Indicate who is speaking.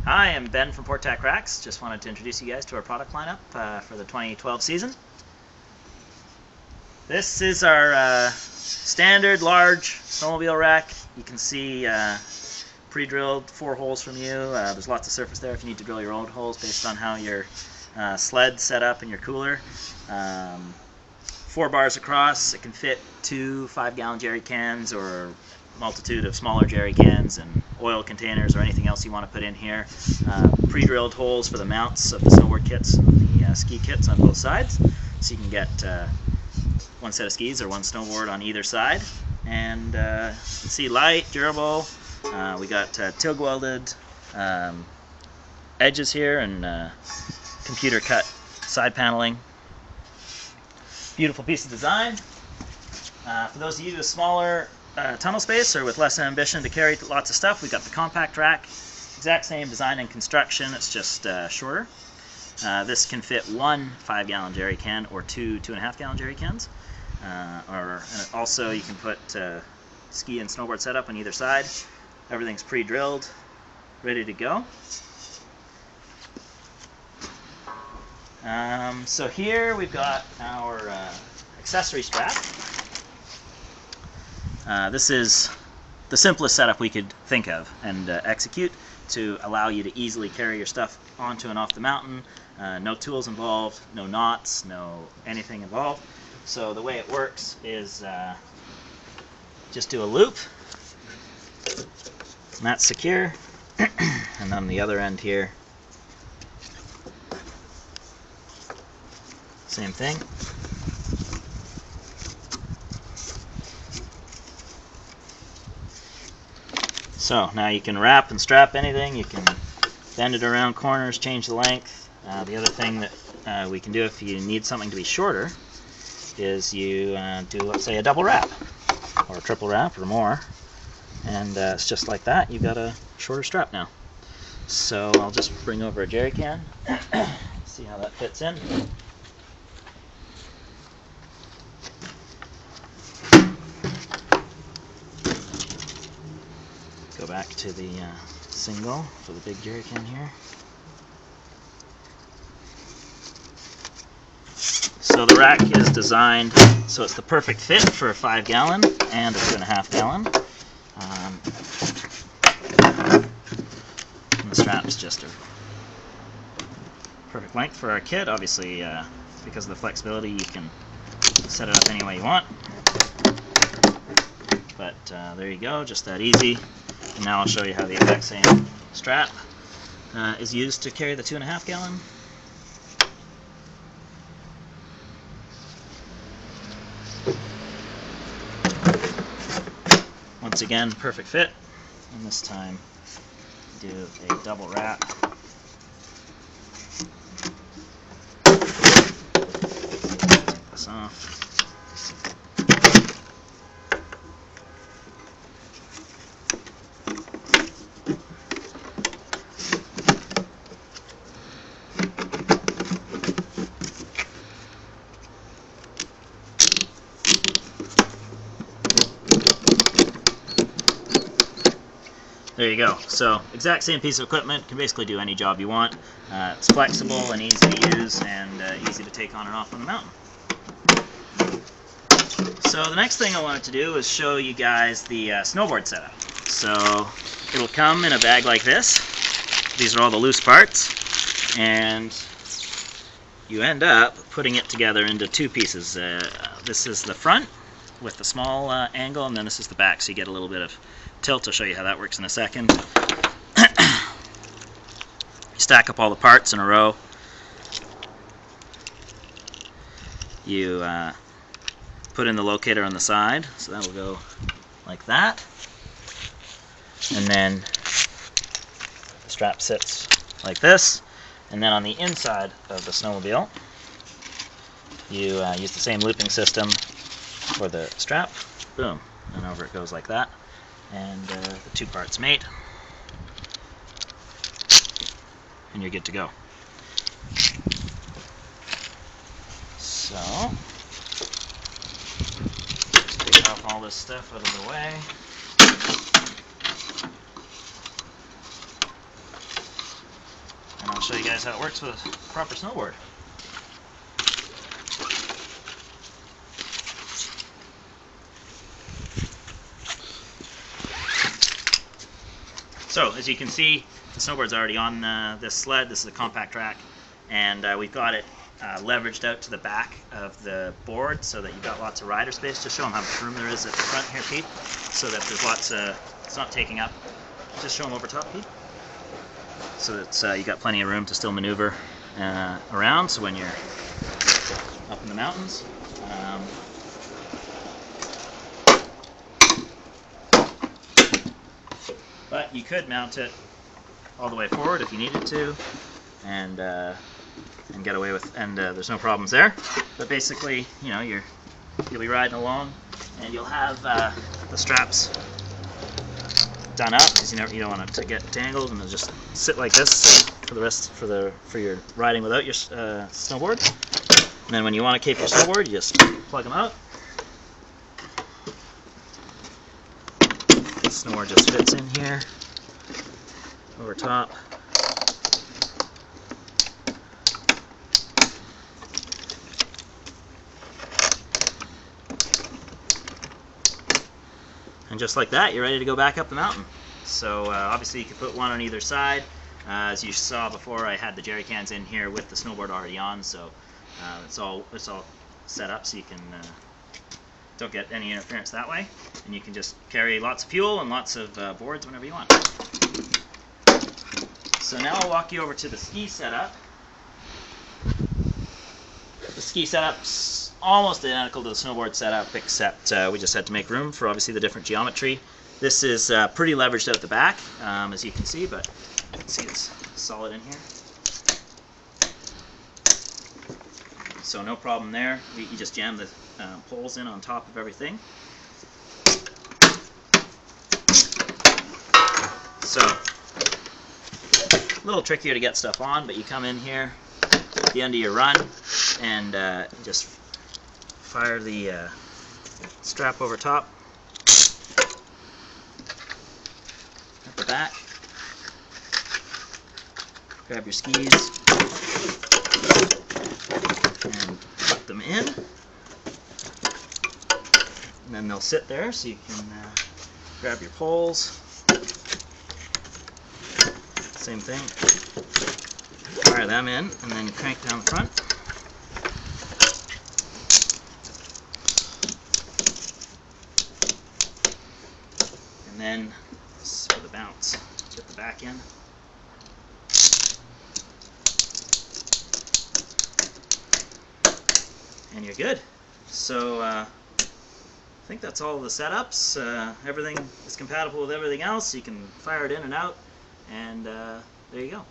Speaker 1: Hi, I'm Ben from Port Tack Racks. Just wanted to introduce you guys to our product lineup for the 2012 season. This is our standard large snowmobile rack. You can see pre-drilled 4 holes from you. There's lots of surface there if you need to drill your own holes based on how your sled's set up and your cooler. 4 bars across. It can fit 2 5-gallon jerry cans or multitude of smaller jerry cans and oil containers or anything else you want to put in here. Pre-drilled holes for the mounts of the snowboard kits and the ski kits on both sides, so you can get 1 set of skis or 1 snowboard on either side. And you can see light, durable. We got TIG welded edges here and computer cut side paneling. Beautiful piece of design. For those of you with smaller tunnel space or with less ambition to carry lots of stuff, we've got the compact rack. Exact same design and construction, it's just shorter. This can fit 1 5-gallon jerry can or 2 2.5-gallon jerry cans. And also you can put ski and snowboard setup on either side. Everything's pre-drilled, ready to go. So here we've got our accessory strap. This is the simplest setup we could think of and execute to allow you to easily carry your stuff onto and off the mountain. No tools involved, no knots, no anything involved. So the way it works is just do a loop, and that's secure. And on the other end here, same thing. So now you can wrap and strap anything. You can bend it around corners, change the length. The other thing that we can do if you need something to be shorter is you do, let's say, a double wrap or a triple wrap or more, and it's just like that. You've got a shorter strap now. So I'll just bring over a jerry can, see how that fits in. Go back to the single for the big jerry can here. So the rack is designed so it's the perfect fit for a 5-gallon and a 2.5-gallon. And the strap's just a perfect length for our kit. Obviously, because of the flexibility, you can set it up any way you want. But there you go, just that easy. And now I'll show you how the exact same strap is used to carry the 2.5-gallon. Once again, perfect fit. And this time, do a double wrap. Take this off. There you go. So exact same piece of equipment, can basically do any job you want. It's flexible and easy to use and easy to take on and off on the mountain. So the next thing I wanted to do is show you guys the snowboard setup. So it'll come in a bag like this. These are all the loose parts, and you end up putting it together into 2 pieces. This is the front with the small angle, and then this is the back, so you get a little bit of tilt. I'll show you how that works in a second. You stack up all the parts in a row. You put in the locator on the side, so that will go like that. And then the strap sits like this. And then on the inside of the snowmobile, you use the same looping system for the strap. Boom, and over it goes like that. And the 2 parts mate, and you're good to go. So, just take off all this stuff out of the way. show you guys how it works with a proper snowboard. So as you can see, the snowboard's already on this sled. This is a compact rack, and we've got it leveraged out to the back of the board so that you've got lots of rider space. Just show them how much room there is at the front here, Pete, so that there's lots it's not taking up. Just show them over top, Pete. So that you've got plenty of room to still maneuver around, so when you're up in the mountains. But you could mount it all the way forward if you needed to, and get away with, and there's no problems there. But basically, you know, you'll be riding along, and you'll have the straps done up because you don't want it to get tangled, and it'll just sit like this for your riding without your snowboard. And then when you want to keep your snowboard, you just plug them out. The snowboard just fits in here over top. And just like that, you're ready to go back up the mountain. So obviously you could put one on either side. As you saw before, I had the jerry cans in here with the snowboard already on, so it's all set up so you can don't get any interference that way, and you can just carry lots of fuel and lots of boards whenever you want. So now I'll walk you over to the ski setup. The ski setup's almost identical to the snowboard setup, except we just had to make room for obviously the different geometry. This is pretty leveraged out the back, as you can see, but you can see it's solid in here. So no problem there. You just jam the poles in on top of everything. So a little trickier to get stuff on, but you come in here at the end of your run and just fire the strap over top at the back. Grab your skis and put them in, and then they'll sit there so you can grab your poles. Same thing, fire them in, and then you crank down the front. And then for the bounce, get the back in. And you're good. So I think that's all the setups. Everything is compatible with everything else. You can fire it in and out, and there you go.